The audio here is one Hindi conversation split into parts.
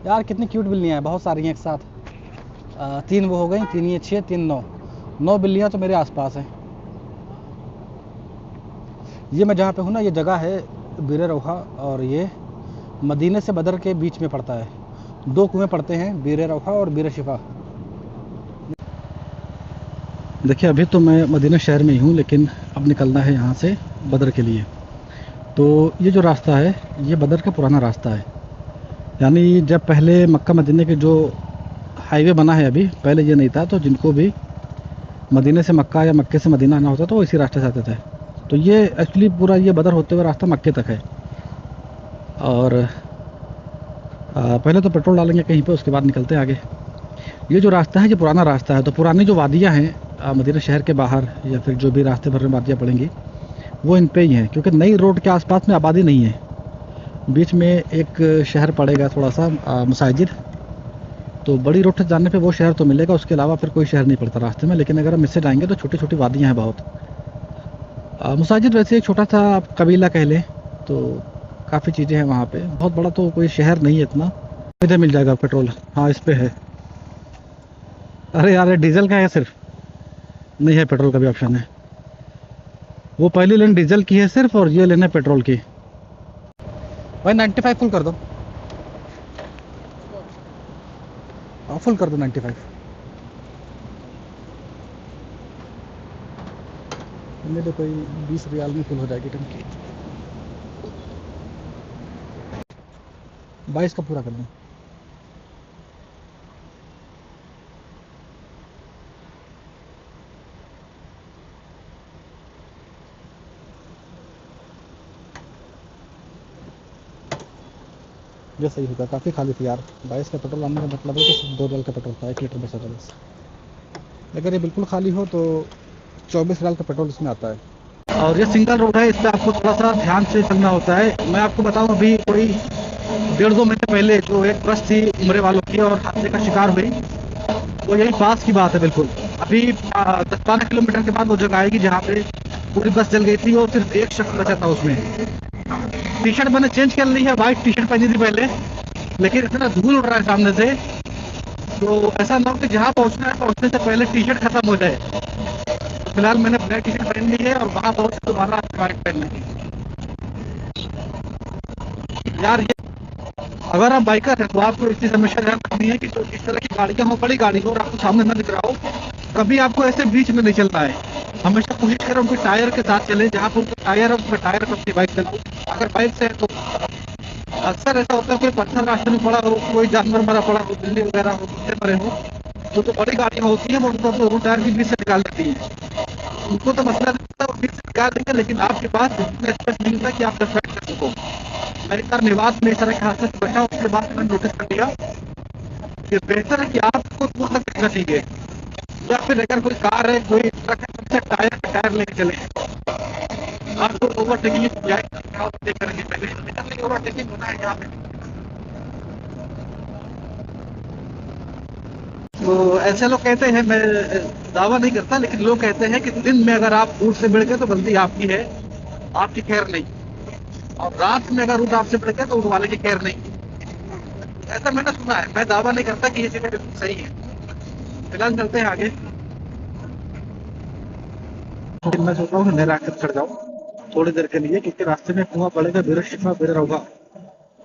यार कितनी क्यूट बिल्लियाँ हैं, बहुत सारी हैं एक साथ। तीन वो हो गई, तीन ये 6, तीन 9। 9 बिल्लियाँ तो मेरे आसपास हैं। ये मैं जहाँ पे हूँ ना, ये जगह है बीरे रोहा, और ये मदीने से बदर के बीच में पड़ता है। दो कुएं पड़ते हैं, बीरे रोहा और बीरे शिफा। देखिए अभी तो मैं मदीना शहर में ही हूँ, लेकिन अब निकलना है यहाँ से बदर के लिए। तो ये जो रास्ता है, ये बदर का पुराना रास्ता है। यानी जब पहले मक्का मदीने के जो हाईवे बना है, अभी पहले ये नहीं था, तो जिनको भी मदीने से मक्का या मक्के से मदीना आना होता तो वो इसी रास्ते से आते थे। तो ये एक्चुअली पूरा ये बदर होते हुए रास्ता मक्के तक है। और पहले तो पेट्रोल डालेंगे कहीं पे, उसके बाद निकलते हैं आगे। ये जो रास्ता है, ये पुराना रास्ता है। तो पुरानी जो वादियाँ हैं मदीना शहर के बाहर, या फिर जो भी रास्ते भर में वादियाँ पड़ेंगी, वो इन पे ही हैं, क्योंकि नई रोड के आसपास में आबादी नहीं है। बीच में एक शहर पड़ेगा थोड़ा सा, मसाजिद। तो बड़ी रोड से जाने पे वो शहर तो मिलेगा, उसके अलावा फिर कोई शहर नहीं पड़ता रास्ते में। लेकिन अगर हम इससे जाएंगे तो छोटी छोटी वादियाँ हैं बहुत। मसाजिद वैसे एक छोटा सा आप कबीला कह लें, तो काफ़ी चीज़ें हैं वहाँ पे। बहुत बड़ा तो कोई शहर नहीं है इतना। इधर मिल जाएगा पेट्रोल, हाँ इस पे है। अरे यार ये डीजल का है सिर्फ, नहीं है पेट्रोल का भी ऑप्शन है। वो पहली लेन डीजल की है सिर्फ, और ये लेन है पेट्रोल की। भाई 95 फुल कर दो। फुल कर दो 95। इनमें तो कोई 20 रियाल में फुल हो जाएगी टंकी। 22 का पूरा कर दो। ये सही होगा, काफ़ी खाली थी यार। 22 का पेट्रोल आने का मतलब है कि सिर्फ 2 रियाल का पेट्रोल था, 1 लीटर बचा था बस। अगर ये बिल्कुल खाली हो तो 24 रियाल का पेट्रोल इसमें आता है। और ये सिंगल रोड है, इस पर आपको थोड़ा सा ध्यान से चलना होता है। मैं आपको बताऊं, अभी कोई 1.5-2 महीने पहले जो एक बस थी उम्रे वालों की, और हादसे का शिकार हुई, वो यही पास की बात है बिल्कुल। अभी 10-12 किलोमीटर के बाद वो जगह आएगी जहाँ पे पूरी बस जल गई थी, और सिर्फ एक शख्स बचा था उसमें। टी शर्ट मैंने चेंज कर ली है, वाइट टी शर्ट पहनी थी पहले, लेकिन इतना धूल उड़ रहा है सामने से, तो ऐसा ना हो कि जहाँ पहुँचना है पहुँचने से पहले टी शर्ट खत्म हो जाए। तो फिलहाल मैंने ब्लैक टी शर्ट पहन ली है, और वहाँ पहुँच के दोबारा वाइट पहन ली। यार ये, अगर आप बाइकर हैं तो आपको इस चीज़ हमेशा ध्यान रखनी है कि जो इस तरह की गाड़ियाँ हो, बड़ी गाड़ी हो और आपको सामने न दिख रहा हो, कभी आपको ऐसे बीच में नहीं चलना है। हमेशा कोशिश करें उनके टायर के साथ चलें, जहाँ पर उनके टायर है उनके टायर पर अपनी बाइक चलाओ। अगर बाइक से है तो अक्सर ऐसा होता है, कोई पत्थर रास्ते में पड़ा हो, कोई जानवर मरा पड़ा हो, बिल्ली वगैरह हो, कुत्ते मरे हो, तो बड़ी गाड़ियाँ होती हैं वो उनको तो टायर के बीच से निकाल देती हैं। उनको तो मसला नहीं होता, वो बीच से निकाल देंगे, लेकिन आपके पास इतना स्पेस नहीं होता कि आप डिफेंड कर सको। मैंने कहा मेवात में इस तरह के हादसे से बचा, उसके बाद मैंने नोटिस कर लिया कि बेहतर है कि आपको दूर तक देखना चाहिए, या फिर अगर कोई कार है, कोई ट्रक है, तो टायर पे टायर लेके चले। आपको ओवरटेकिंग करेंगे, पहले ओवरटेकिंग होना है यहाँ पे। तो ऐसे लोग कहते हैं, मैं दावा नहीं करता, लेकिन लोग कहते हैं कि दिन में अगर आप रूट से बढ़ गए तो गलती आपकी है, आपकी खैर नहीं। और रात में अगर रूट आपसे बढ़ गया तो उस वाले की खैर नहीं। ऐसा मैंने सुना है, मैं दावा नहीं करता कि ये चीजें बिल्कुल सही है। फिलहाल चलते हैं आगे। मैं सोच रहा हूँ नहर आकर चढ़ जाऊँ थोड़ी देर के लिए, क्योंकि रास्ते में कुआं पड़ेगा बीरा शिफा बीरा रौगा।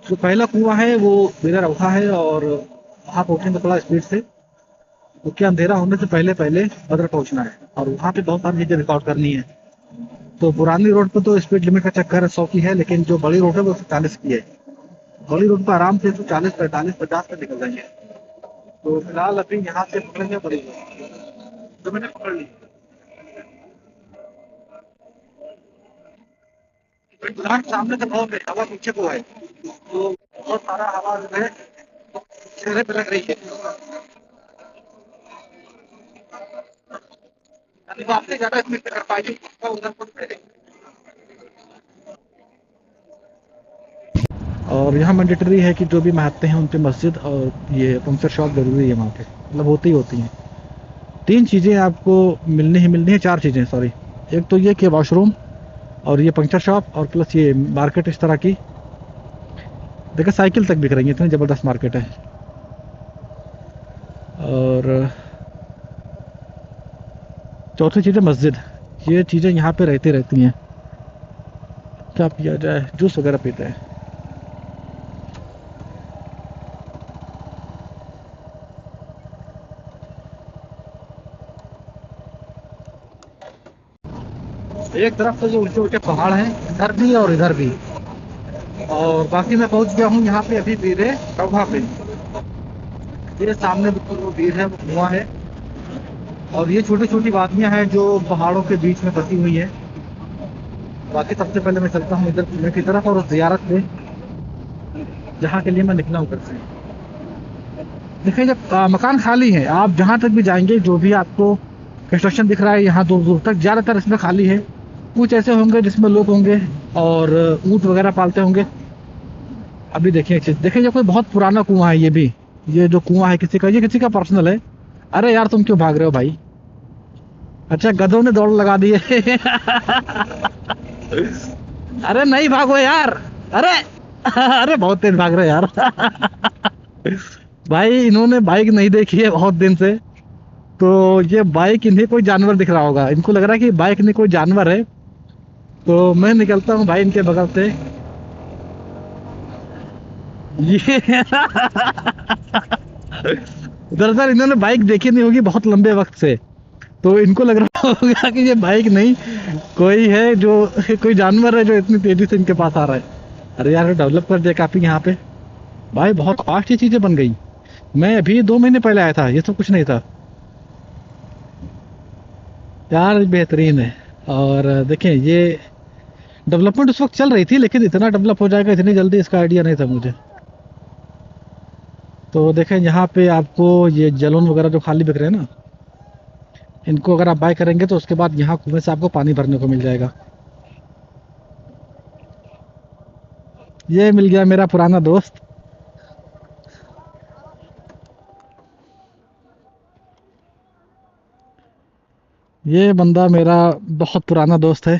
जो पहला कुआं है वो बीरा रौगा है, और वहाँ पहुंचेंगे थोड़ा स्पीड से, क्योंकि अंधेरा होने से पहले पहले बदर पहुंचना है, और वहाँ पे बहुत सारी चीजें रिकॉर्ड करनी है। तो पुरानी रोड पे तो स्पीड लिमिट का चक्कर 100 की है, लेकिन जो बड़ी रोड है वो 140 की है। बड़ी रोड पर आराम से 140, 45, 50 पे निकल जाएंगे। तो फिलहाल अभी यहाँ से पकड़ेंगे बड़ी रोड, तो मैंने पकड़ ली। प्लांट सामने से बहुत है, हवा पीछे को है, तो बहुत सारा हवा जो है चेहरे पे लग रही है। यानी आपसे ज्यादा स्पीड पे कर पाएगी उधर पर। और यहाँ मैंडेटरी है कि जो भी महत्ते हैं उन पे मस्जिद और ये पंक्चर शॉप जरूरी है वहाँ पे, मतलब होती ही होती हैं। 3 चीज़ें आपको मिलनी ही मिलनी है, 4 चीज़ें सॉरी। एक तो ये कि वॉशरूम, और ये पंक्चर शॉप, और प्लस ये मार्केट इस तरह की। देखिए साइकिल तक बिक रही है, इतनी ज़बरदस्त मार्केट है। और चौथी चीज़ है मस्जिद। ये चीज़ें यहाँ पे रहती रहती हैं। क्या पिया जाए, जूस वगैरह पीते हैं। एक तरफ तो जो ऊंचे ऊंचे पहाड़ हैं इधर भी और इधर भी, और बाकी मैं पहुंच गया हूँ यहाँ पे अभी बीरे रौहा पे। ये सामने बिल्कुल वो बीर है, वो कुआं है, और ये छोटी छोटी वादियां हैं जो पहाड़ों के बीच में बसी हुई है। बाकी सबसे पहले मैं चलता हूँ इधर कुएं की तरफ और उस ज़ियारत पे जहाँ के लिए मैं निकला हूँ घर से। देखिए जब मकान खाली है, आप जहाँ तक भी जाएंगे जो भी आपको कंस्ट्रक्शन दिख रहा है यहाँ दूर दूर तक, ज़्यादातर इसमें खाली है। कुछ ऐसे होंगे जिसमें लोग होंगे और ऊँट वगैरह पालते होंगे। अभी देखिए एक चीज़, देखिए ये कोई बहुत पुराना कुआं है। ये भी, ये जो कुआं है किसी का, ये किसी का पर्सनल है। अरे यार तुम क्यों भाग रहे हो भाई? अच्छा गधों ने दौड़ लगा दी है। अरे नहीं भागो यार। अरे अरे बहुत तेज भाग रहे हो यार। भाई इन्होंने बाइक नहीं देखी है बहुत दिन से, तो ये बाइक इन्हें कोई जानवर दिख रहा होगा, इनको लग रहा है कि बाइक नहीं कोई जानवर है। तो मैं निकलता हूँ भाई इनके बगल से। ये दरअसल इन्होंने बाइक देखी नहीं होगी बहुत लंबे वक्त से, तो इनको लग रहा होगा कि ये बाइक नहीं, कोई है जो, कोई जानवर है जो इतनी तेजी से इनके पास आ रहा है। अरे यार डेवलप कर दिया काफी यहाँ पे भाई, बहुत फास्ट ये चीजें बन गई। मैं अभी 2 महीने पहले आया था, ये सब कुछ नहीं था यार, बेहतरीन है। और देखें ये डेवलपमेंट उस वक्त चल रही थी, लेकिन इतना डेवलप हो जाएगा इतनी जल्दी इसका आइडिया नहीं था मुझे। तो देखें यहाँ पे आपको ये जलोन वगैरह जो खाली बिक रहे हैं ना, इनको अगर आप बाय करेंगे तो उसके बाद यहाँ कुएं से आपको पानी भरने को मिल जाएगा। ये मिल गया मेरा पुराना दोस्त। ये बंदा मेरा बहुत पुराना दोस्त है।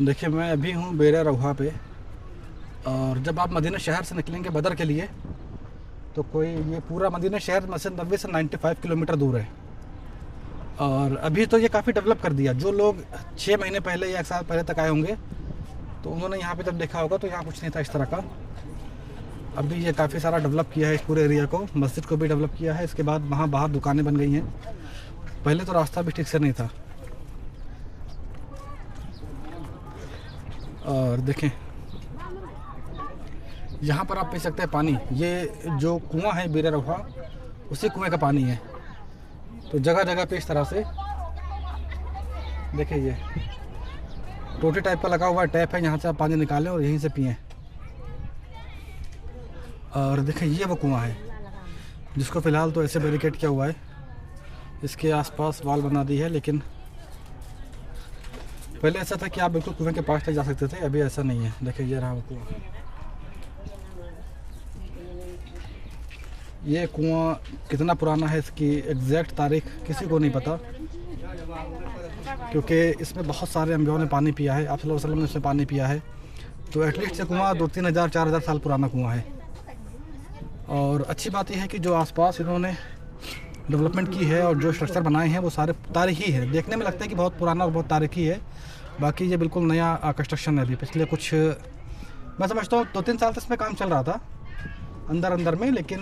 देखिए मैं अभी हूँ बेरा रौहा पे, और जब आप मदीना शहर से निकलेंगे बदर के लिए तो कोई ये पूरा मदीना शहर मस्जिद नबी से 95 किलोमीटर दूर है। और अभी तो ये काफ़ी डेवलप कर दिया। जो लोग 6 महीने पहले या 1 साल पहले तक आए होंगे तो उन्होंने यहाँ पे जब देखा होगा तो यहाँ कुछ नहीं था इस तरह का। अभी ये काफ़ी सारा डेवलप किया है इस पूरे एरिया को, मस्जिद को भी डेवलप किया है। इसके बाद वहाँ बाहर दुकानें बन गई हैं। पहले तो रास्ता भी ठीक से नहीं था। और देखें यहाँ पर आप पी सकते हैं पानी। ये जो कुआं है बीरा रौहा, उसी कुएं का पानी है। तो जगह जगह पे इस तरह से देखिए ये टोटी टाइप का लगा हुआ टैप है, यहाँ से आप पानी निकालें और यहीं से पिएं। और देखिए ये वो कुआं है जिसको फ़िलहाल तो ऐसे बैरिकेड किया हुआ है, इसके आसपास वॉल बना दी है। लेकिन पहले ऐसा था कि आप बिल्कुल कुएं के पास तक जा सकते थे, अभी ऐसा नहीं है। देखिए ये रहा वो कुआं। ये कुआं कितना पुराना है इसकी एग्जैक्ट तारीख किसी को नहीं पता, क्योंकि इसमें बहुत सारे अम्बियों ने पानी पिया है। आप सल्लल्लाहु अलैहि वसल्लम ने इसमें पानी पिया है। तो एटलीस्ट ये कुआं 2-3 हज़ार 4 हज़ार साल पुराना कुआं है। और अच्छी बात यह है कि जो आसपास इन्होंने डेवलपमेंट की है और जो स्ट्रक्चर बनाए हैं वो सारे तारीखी है। देखने में लगता है कि बहुत पुराना और बहुत तारीखी है, बाकी ये बिल्कुल नया कंस्ट्रक्शन है। अभी पिछले कुछ, मैं समझता हूँ 2-3 साल तक इसमें काम चल रहा था अंदर अंदर में, लेकिन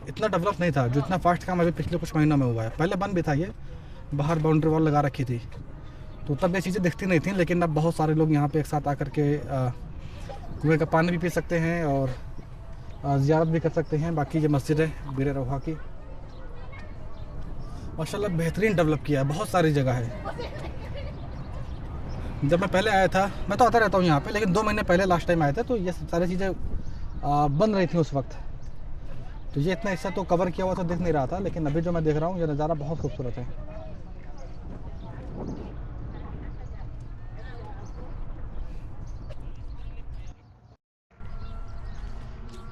इतना डेवलप नहीं था जो इतना फास्ट काम अभी पिछले कुछ महीनों में हुआ है। पहले बंद भी था, ये बाहर बाउंड्री वॉल लगा रखी थी तो तब ये चीज़ें दिखती नहीं थी। लेकिन अब बहुत सारे लोग यहाँ पे एक साथ आकर के कुएँ का पानी भी पी सकते हैं और ज़ियारत भी कर सकते हैं। बाकी ये मस्जिद है बीरा रौहा की। माशाल्लाह बेहतरीन डेवलप किया है, बहुत सारी जगह है। जब मैं पहले आया था, मैं तो आता रहता हूँ यहाँ पे, लेकिन 2 महीने पहले लास्ट टाइम आया था तो ये सारी चीज़ें बन रही थी उस वक्त। तो ये इतना हिस्सा तो कवर किया हुआ तो दिख नहीं रहा था, लेकिन अभी जो मैं देख रहा हूँ ये नज़ारा बहुत खूबसूरत है।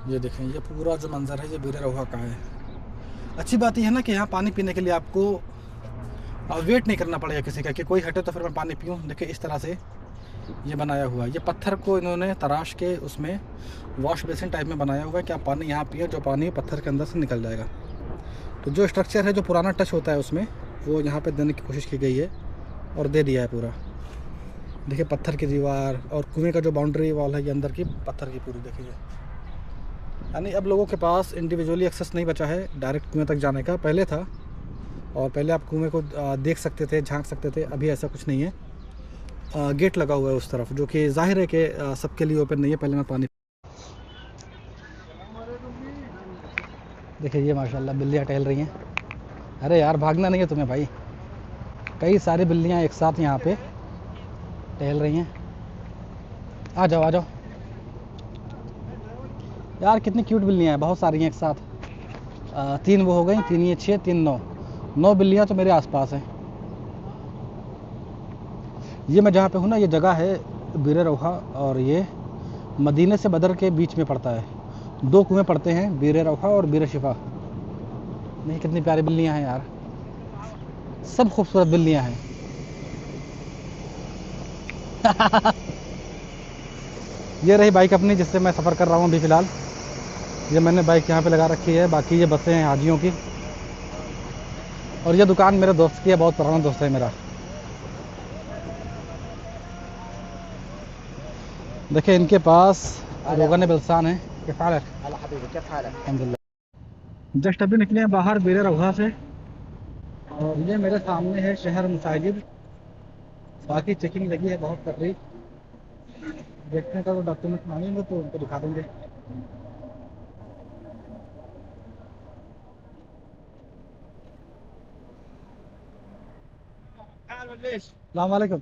ये देखें, ये पूरा जो मंज़र है ये बीरे रोहा का है। अच्छी बात यह है ना कि यहाँ पानी पीने के लिए आपको वेट नहीं करना पड़ेगा किसी का कि कोई हटे तो फिर मैं पानी पीऊँ। देखिए इस तरह से ये बनाया हुआ है, ये पत्थर को इन्होंने तराश के उसमें वॉश बेसिन टाइप में बनाया हुआ है कि आप पानी यहाँ पिए, जो पानी पत्थर के अंदर से निकल जाएगा। तो जो स्ट्रक्चर है, जो पुराना टच होता है उसमें, वो यहाँ पे देने की कोशिश की गई है और दे दिया है पूरा। देखिए पत्थर की दीवार और कुएं का जो बाउंड्री वॉल है ये अंदर की पत्थर की पूरी। देखिए यानी अब लोगों के पास इंडिविजुअली एक्सेस नहीं बचा है डायरेक्ट कुएं तक जाने का। पहले था, और पहले आप कुएं को देख सकते थे, झांक सकते थे। अभी ऐसा कुछ नहीं है। गेट लगा हुआ है उस तरफ, जो कि जाहिर है कि सबके लिए ओपन नहीं है। पहले मैं पानी देखिए, ये माशाल्लाह बिल्लियाँ टहल रही हैं। अरे यार भागना नहीं है तुम्हें भाई, कई सारी बिल्लियाँ एक साथ यहाँ पे टहल रही हैं। आ जाओ आ जाओ यार, कितनी क्यूट बिल्लियाँ हैं, बहुत सारी हैं एक साथ। 3 वो हो गई, 3 ये 6, 3 9 बिल्लियाँ तो मेरे आसपास हैं। ये मैं जहाँ पे हूँ ना, ये जगह है बीरे रोहा, और ये मदीने से बदर के बीच में पड़ता है। 2 कुएं पड़ते हैं, बीरे रोहा और बीरे शिफा। नहीं कितनी प्यारी बिल्लियाँ हैं यार, सब खूबसूरत बिल्लियाँ हैं। ये रही बाइक अपनी जिससे मैं सफ़र कर रहा हूँ अभी फ़िलहाल। ये मैंने बाइक यहाँ पे लगा रखी है, बाकी ये बसें हैं हाजियों की। और ये दुकान मेरे दोस्त की है, बहुत पुराना दोस्त है मेरा। देखिए इनके पास रोगन बिलसान है। क्या हाल है? अल्हम्दुलिल्लाह। जस्ट अभी निकले हैं बाहर बीरे रोहा से, और ये मेरे सामने है शहर मुसाजिद। बाकी चेकिंग लगी है बहुत कर रही। देखते हैं, तो डॉक्यूमेंट मांगेंगे तो उनको दिखा देंगे। अस्सलाम वालेकुम।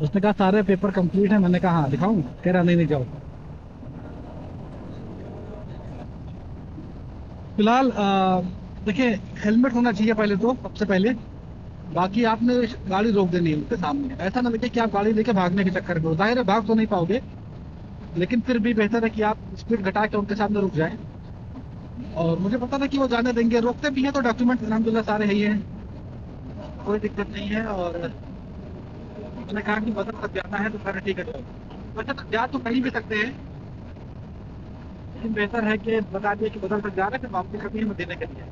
उसने कहा सारे पेपर कंप्लीट है। मैंने कहा हाँ दिखाऊं, कह रहा नहीं जाओ। फिलहाल देखिए, हेलमेट होना चाहिए पहले तो, सबसे पहले। बाकी आपने गाड़ी रोक देनी है उनके सामने। ऐसा ना लगे कि आप गाड़ी लेके भागने के चक्कर में हो। जाहिर है भाग तो नहीं पाओगे, लेकिन फिर भी बेहतर है कि आप स्पीड घटा के उनके सामने रुक जाएं। और मुझे पता था कि वो जाने देंगे। रोकते भी हैं तो डॉक्यूमेंट अल्हम्दुलिल्लाह सारे है ही हैं, कोई दिक्कत नहीं है। और मैंने कहा कि बदल तक जाना है तो सारे ठीक है जाओ। वैसे तो जा तो कहीं भी सकते हैं, लेकिन बेहतर है कि बता दिए कि बदल तक जा रहे हैं, फिर वापसी करनी है मदीने के लिए।